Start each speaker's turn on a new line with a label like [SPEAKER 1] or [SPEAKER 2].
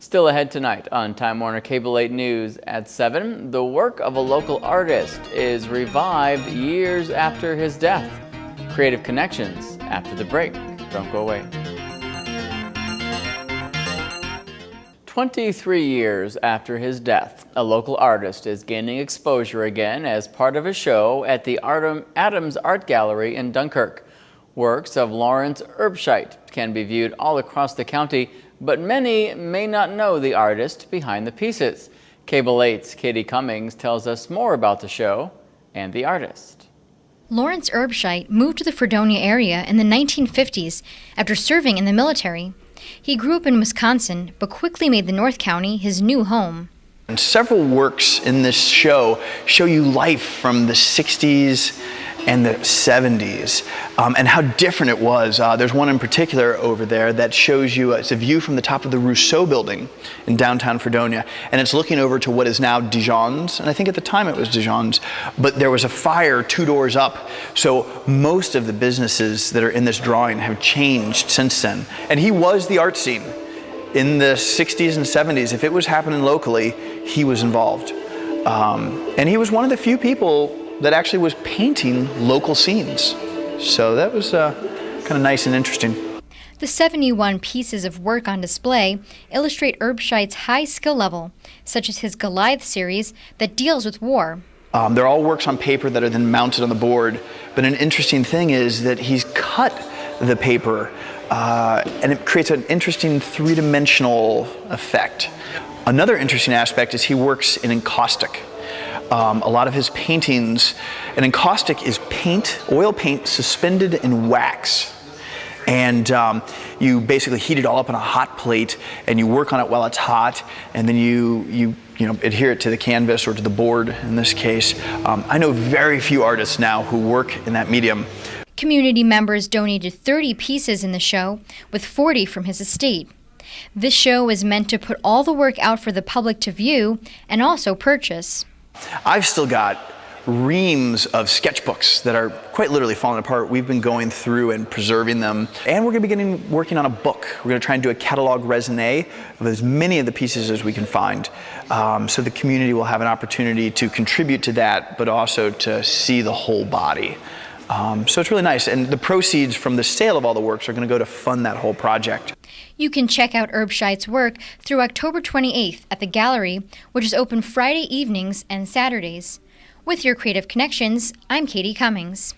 [SPEAKER 1] Still ahead tonight on Time Warner Cable 8 News at 7, the work of a local artist is revived years after his death. Creative connections after the break. Don't go away. 23 years after his death, a local artist is gaining exposure again as part of a show at the Adams Art Gallery in Dunkirk. Works of Lawrence Urbscheit can be viewed all across the county, but many may not know the artist behind the pieces. Cable 8's Katie Cummings tells us more about the show and the artist.
[SPEAKER 2] Lawrence Urbscheit moved to the Fredonia area in the 1950s after serving in the military. He grew up in Wisconsin, but quickly made the North County his new home.
[SPEAKER 3] And several works in this show you life from the 60s and the 70s and how different it was. There's one in particular over there that shows you, it's a view from the top of the Rousseau building in downtown Fredonia, and it's looking over to what is now Dijon's, and I think at the time it was Dijon's, but there was a fire 2 doors up, so most of the businesses that are in this drawing have changed since then. And he was the art scene. In the 60s and 70s, if it was happening locally, he was involved. And he was one of the few people that actually was painting local scenes. So that was kind of nice and interesting.
[SPEAKER 2] The 71 pieces of work on display illustrate Urbscheit's high skill level, such as his Goliath series that deals with war.
[SPEAKER 3] They're all works on paper that are then mounted on the board, but an interesting thing is that he's cut the paper and it creates an interesting three-dimensional effect. Another interesting aspect is he works in encaustic. A lot of his paintings, an encaustic is paint, oil paint suspended in wax. And you basically heat it all up on a hot plate and you work on it while it's hot, and then you adhere it to the canvas or to the board in this case. I know very few artists now who work in that medium.
[SPEAKER 2] Community members donated 30 pieces in the show, with 40 from his estate. This show is meant to put all the work out for the public to view and also purchase.
[SPEAKER 3] I've still got reams of sketchbooks that are quite literally falling apart. We've been going through and preserving them. And we're going to be working on a book. We're going to try and do a catalog raisonné of as many of the pieces as we can find. So the community will have an opportunity to contribute to that, but also to see the whole body. So it's really nice. And the proceeds from the sale of all the works are going to go to fund that whole project.
[SPEAKER 2] You can check out Urbscheit's work through October 28th at the gallery, which is open Friday evenings and Saturdays. With your creative connections, I'm Katie Cummings.